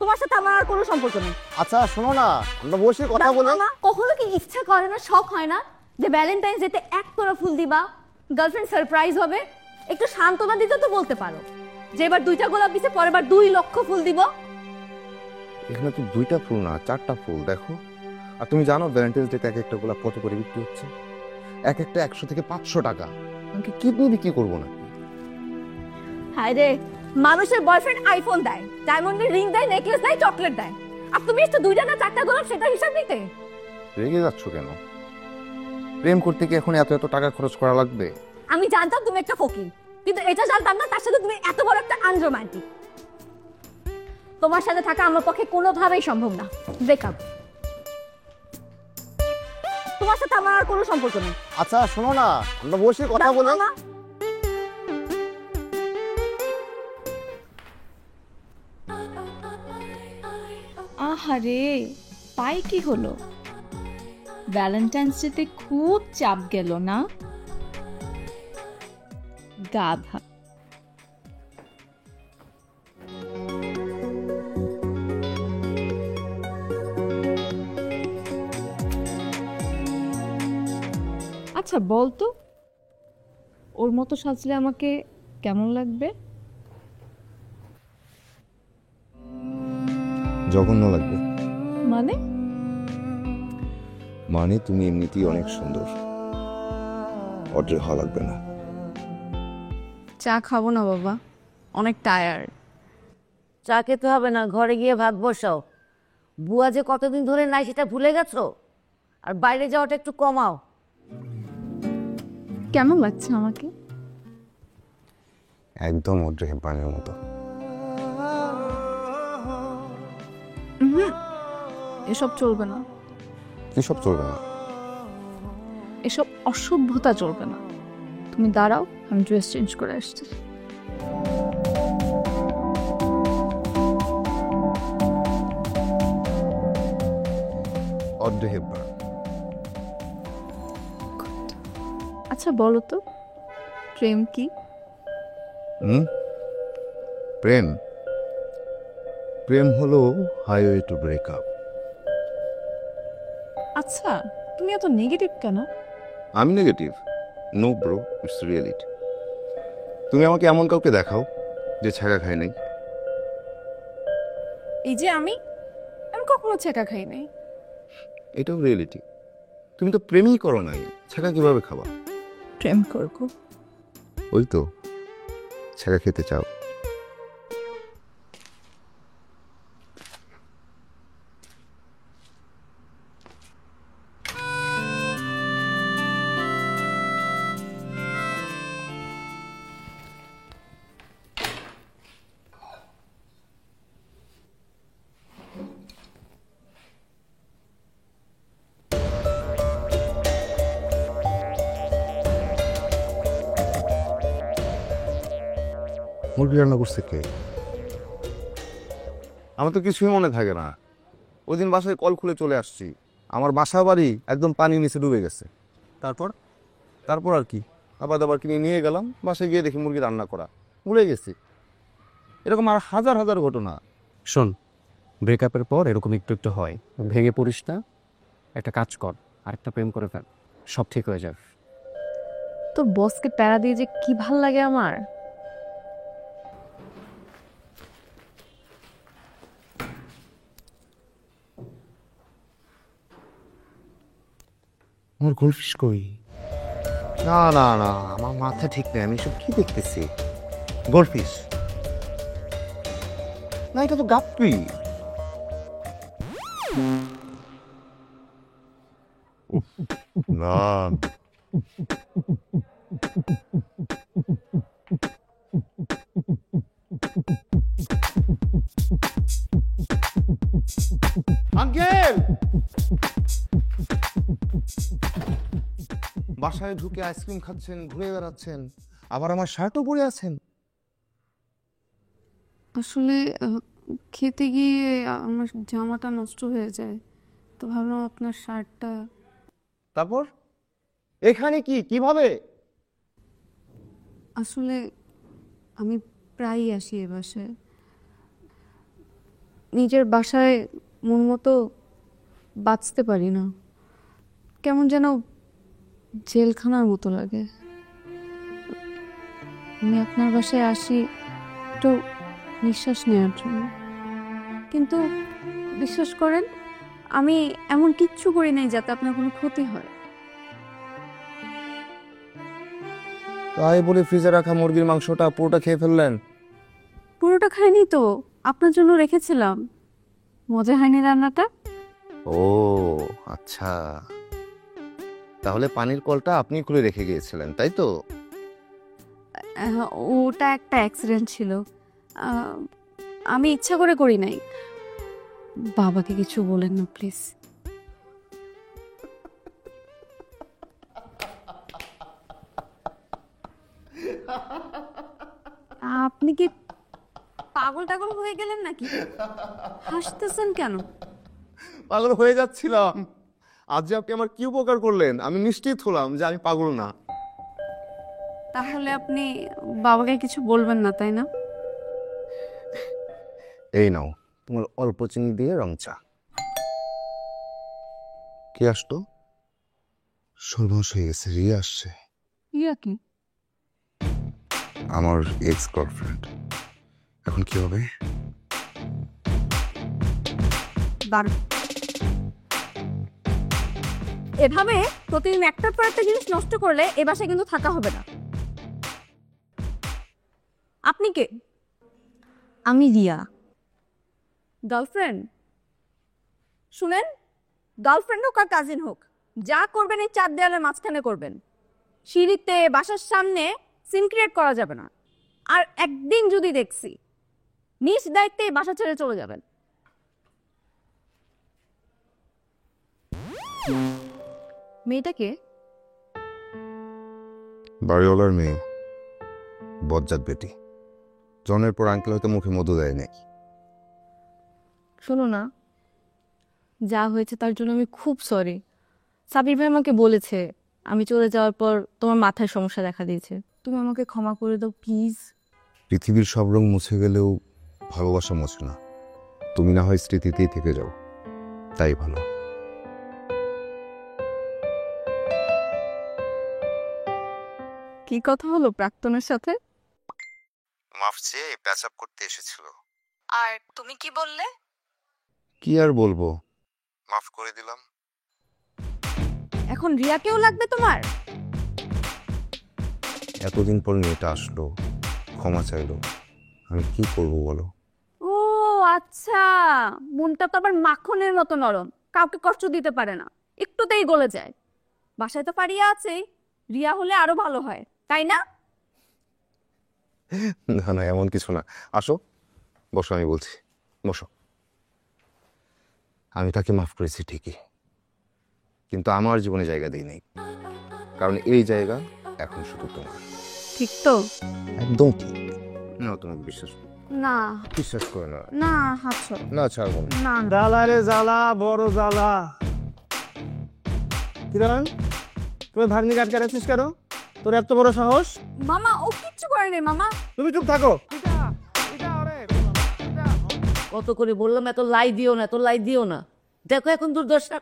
তোমার সাথে আমার আর কোনো সম্পর্ক নেই। আচ্ছা শোনো না, আমরা বসে কথা বলি। কখনো কি ইচ্ছা করে না, শখ হয় না যে ভ্যালেন্টাইন্স ডেতে এক তোড়া ফুল দিবা, গার্লফ্রেন্ড সারপ্রাইজ হবে? একটু সান্ত্বনা দিতে তো বলতে পারো যে এবার 2টা গোলাপ দিছে, পরের বার 2 লক্ষ ফুল দিব। এখানে তো 2টা ফুল না 4টা ফুল দেখো। আর তুমি জানো ভ্যালেন্টাইন্স ডেতে এক একটা গোলাপ কত করে বিক্রি হচ্ছে? এক একটা 100 থেকে 500 টাকা। আমি কি কিডনি বিক্রি করবো না? হায় রে, মানুষের বয়ফ্রেন্ড আইফোন দেয়, ডায়মন্ডের রিং দেয়, নেকলেস দেয়, চকলেট দেয়, আর তুমি একটু 2টা না 4টা গোলাপ সেটা হিসাব নিতে? রেগে যাচ্ছ কেন? প্রেম করতে কি এখন এত এত টাকা খরচ করা লাগবে? আমি জানতাম তুমি একটা ফকির, কিন্তু এটা জানতাম না তার সাথে তুমি এত বড় একটা আনরোম্যান্টিক। তোমার সাথে থাকা আমার পক্ষে কোনোভাবেই সম্ভব না। ব্রেকআপ। তোমার সাথে আমার আর কোনো সম্পর্ক নেই। আচ্ছা শোনো না, আমরা বসে কথা বলি। আহারে, তাই কি হলো? ভ্যালেন্টাইন্স ডেতে খুব চাপ গেল না? গাধা। আচ্ছা বলতো, ওর মতো সাজলে আমাকে কেমন লাগবে? জঘন্য লাগবে। মানে? মানে তুমি এমনিতেই অনেক সুন্দর, অড্রে হওয়া লাগবে না। চা খাবো না বাবা, অনেক টায়ার্ড। চা খেতে হবে না, ঘরে গিয়ে ভাত বসাও। বুয়া যে কতদিন ধরে নাই সেটা ভুলে গেছো? আর বাইরে যাওয়াটা একটু কমাও। কেমন লাগছে আমাকে? একদম অড্রে হেপবার্নের মতো। এসব চলবে না, এসব চলবে না। এসব অসভ্যতা চলবে না। তুমি দাঁড়াও, আমি ড্রেস চেঞ্জ করে আসছি। Audrey Hepburn. আচ্ছা বলো তো, প্রেম কি? প্রেম প্রেম হলো হাইওয়ে টু ব্রেকআপ। আচ্ছা, তুমি এত নেগেটিভ কেন? আমি negative? No bro, it's reality. তুমি আমাকে এমন কাউকে দেখাও যে ছ্যাঁকা খায় নাই। এই যে আমি আমি কখনো ছেঁকা খাই নাই। এটাও রিয়েলিটি। তুমি তো প্রেমই করো নাই, ছ্যাঁকা কিভাবে খাবা? প্রেম করবো? ওই তো, ছ্যাঁকা খেতে চাও। মুরগি রান্না করছে কে? আমার তো কিছুই মনে থাকে না। ওই দিন বাসায় কল খুলে চলে আসছি, আমার বাসা বাড়ি একদম পানির নিচে ডুবে গেছে। তারপর তারপর আর কি, খাবার দাবার কিনে নিয়ে গেলাম, বাসায় গিয়ে দেখি মুরগি রান্না করা, ভুলে গেছি। এরকম আর হাজার হাজার ঘটনা। শোন, ব্রেকআপের পর এরকম একটু একটু হয়, ভেঙে পড়িস না। একটা কাজ কর, আরেকটা প্রেম করে ফেল, সব ঠিক হয়ে যাবে। তোর বসকে প্যারা দিয়ে যে কি ভাল লাগে আমার। আমার গোলফিশ কই? না না না, আমার মাথা ঠিক নেই, আমি সব কি দেখতেছি? গোলফিশ না, এটা তো গাপ্পি। না আঙ্কেল, বাসায় ঢুকে আইসক্রিম খাচ্ছেন, ঘুরে বেড়াচ্ছেন, আবার আমার শার্টও পরে আছেন। আসলে খেতে গিয়ে আমার জামাটা নষ্ট হয়ে যায়, তো ভাবলাম আপনার শার্টটা। তারপর এখানে কি কিভাবে? আসলে আমি প্রায়ই আসি এ বাসায়, নিজের বাসায় মন মতো বাঁচতে পারি না, কেমন যেন জেলখানার মতো লাগে। আমি আপনার বাসায় আসি একটু নিঃশ্বাস নেওয়ার জন্য, কিন্তু বিশ্বাস করেন আমি এমন কিচ্ছু করি নাই যাতে আপনার কোনো ক্ষতি হয়। তাই বলে ফ্রিজে রাখা মুরগির মাংসটা পুরোটা খেয়ে ফেললেন? পুরোটা খাইনি তো, আপনার জন্য রেখেছিলাম। মজা হয়নি রান্নাটা? ও আচ্ছা, তাহলে পানির কলটা আপনি খুলে রেখে গিয়েছিলেন, তাই তো? ওটা একটা অ্যাক্সিডেন্ট ছিল, আমি ইচ্ছা করে করি নাই। বাবাকে কিছু বলেন না প্লিজ। আপনি কি পাগল টাগল হয়ে গেলেন নাকি? হাসতেছেন কেন? পাগল হয়ে যাচ্ছিলাম। আজ যে আপনি আমার কি উপকার করলেন, আমি নিশ্চিত হলাম যে আমি পাগল না। তাহলে আপনি বাবাকে কিছু বলবেন না, তাই না? এই নাও তোমার অল্প চিনি দিয়ে রং চা। কি আসতো? সর্বনাশ হয়ে গেছে, রিয়া আসছে। ইয়া কি? আমার এক্স গার্লফ্রেন্ড। এখন কি হবে? এভাবে প্রতিদিন একটার পর একটা জিনিস নষ্ট করলে এ বাসায় কিন্তু থাকা হবে না। আপনি কে? আমি রিয়া। গার্লফ্রেন্ড? শুনেন, গার্লফ্রেন্ড হোক আর কাজিন হোক, যা করবেন এই 4 দেয়ালের মাঝখানে করবেন। সিঁড়িতে, বাসার সামনে সিন ক্রিয়েট করা যাবে না। আর একদিন যদি দেখছি নিজ দায়িত্বে এই বাসা ছেড়ে চলে যাবেন। মেয়েটাকে বাড়িওয়ালার মেয়ে, বজ্জাত বেটি। জনের পর আঙ্কেল হয়তো মুখে মধু দেয় নাকি। শোনো না, যা হয়েছে তার জন্য আমি খুব সরি। সাবির ভাই আমাকে বলেছে আমি চলে যাওয়ার পর তোমার মাথায় সমস্যা দেখা দিয়েছে, তুমি আমাকে ক্ষমা করে দাও প্লিজ। পৃথিবীর সব রং মুছে গেলেও ভালোবাসা মোছে না। তুমি না হয় স্মৃতিতেই থেকে যাও, তাই ভালো। কি কথা হলো প্রাক্তনের সাথে? মাফ চেয়ে প্যাচ আপ করতে এসেছিল। আর তুমি কি বললে? কি আর বলবো, মাফ করে দিলাম। এখন রিয়াকেও লাগবে তোমার? এতদিন পর মেয়েটা আসলো, ক্ষমা চাইলো, আমি কি করব বলো? ও আচ্ছা, মনটা তো আবার মাখনের মতো নরম, কাউকে কষ্ট দিতে পারে না, একটুতেই গলে যায়। বাসায় তো পারিয়া আছেই, রিয়া হলে আরো ভালো হয়, তাই না? না না, এমন কিছু না। আসো, বসো, আমি বলছি, বসো। আমি তাকে মাফ করেছি ঠিকই, কিন্তু আমার জীবনে জায়গা দিই নাই, কারণ এই জায়গা এখন শুধু তোমার। ঠিক তো? একদম ঠিক। না, তোমাকে না বিশ্বাস করে না। না, হাত সরো। না, ছাড়বো না। না না। জ্বালা রে জ্বালা, বড় জ্বালা। কিরণ, তুমি ভাগ্নি কাট কাটাচ্ছিস কেন? তোর এত বড় সাহস? মামা ও কিচ্ছু করেনি মামা। তুমি চুপ থাকো। কত করে বললাম এত লাই দিও না, এত লাই দিও না। দেখো এখন দুর্দশা।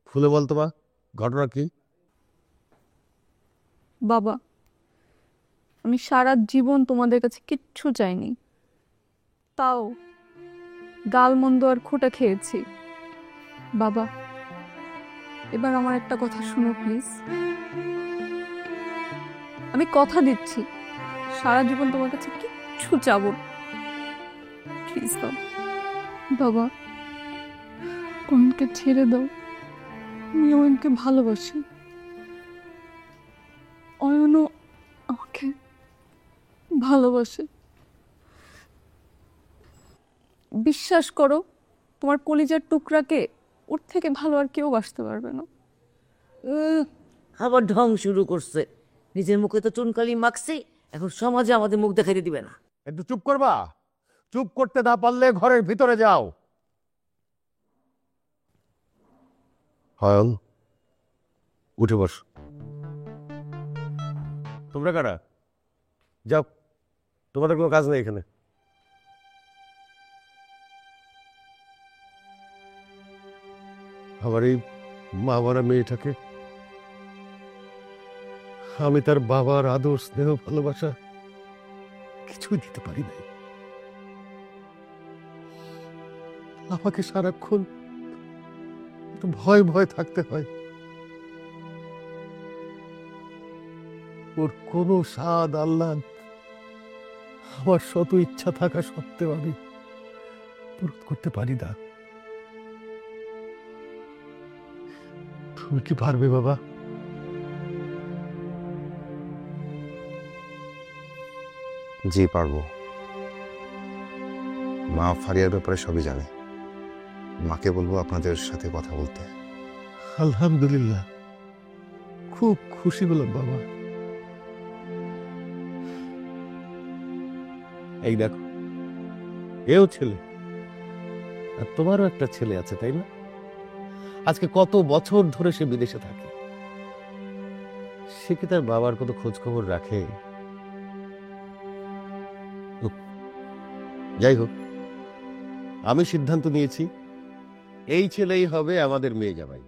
খুলে বলতো বা, ঘটনা কি? বাবা, আমি সারা জীবন তোমাদের কাছে কিচ্ছু চাইনি, তাও গালমন্দ আর খোটা খেয়েছি। বাবা, এবার আমার একটা কথা শুনো প্লিজ। আমি কথা দিচ্ছি সারা জীবন তোমার কাছে কিচ্ছু চাবো প্লিজ। বাবা, অয়নকে ছেড়ে দাও, আমি অয়নকে ভালোবাসি। অয়নও আমাকে ভালোবাসে। বিশ্বাস করো, তোমার কলিজার টুকরাকে ওর থেকে ভালো আর কেউ বাসতে পারবে না। আবার ঢং শুরু করছে। নিজের মুখে তো চুনকালি মাখছি, এখন সমাজে আমাদের মুখ দেখাইতে দিবে না। একটু চুপ করবা? চুপ করতে না পারলে ঘরের ভিতরে যাও। হয়ন, উঠে বস। তোমরা কারা? যাও, তোমাদের কোনো কাজ নেই এখানে। আমার এই মা মারা মেয়েটাকে আমি তার বাবার আদর স্নেহ ভালোবাসা কিছুই দিতে পারি নাই। আমাকে সারাক্ষণ একটু ভয় ভয় থাকতে হয়। ওর কোনো স্বাদ আহ্লাদ আমার শত ইচ্ছা থাকা সত্ত্বেও আমি পূরণ করতে পারি না। তুমি কি পারবে বাবা? জি পারবো। মা ফারিয়ার ব্যাপারে সবই জানে। মাকে বলবো আপনাদের সাথে কথা বলতে। আলহামদুলিল্লাহ, খুব খুশি হলাম বাবা। এই দেখো, এও ছেলে, আর তোমারও একটা ছেলে আছে, তাই না? আজকে কত বছর ধরে সে বিদেশে থাকে। সে কি তার বাবার কত খোঁজ খবর রাখে? যাই হোক, আমি সিদ্ধান্ত নিয়েছি এই ছেলেই হবে আমাদের মেয়ে জামাই।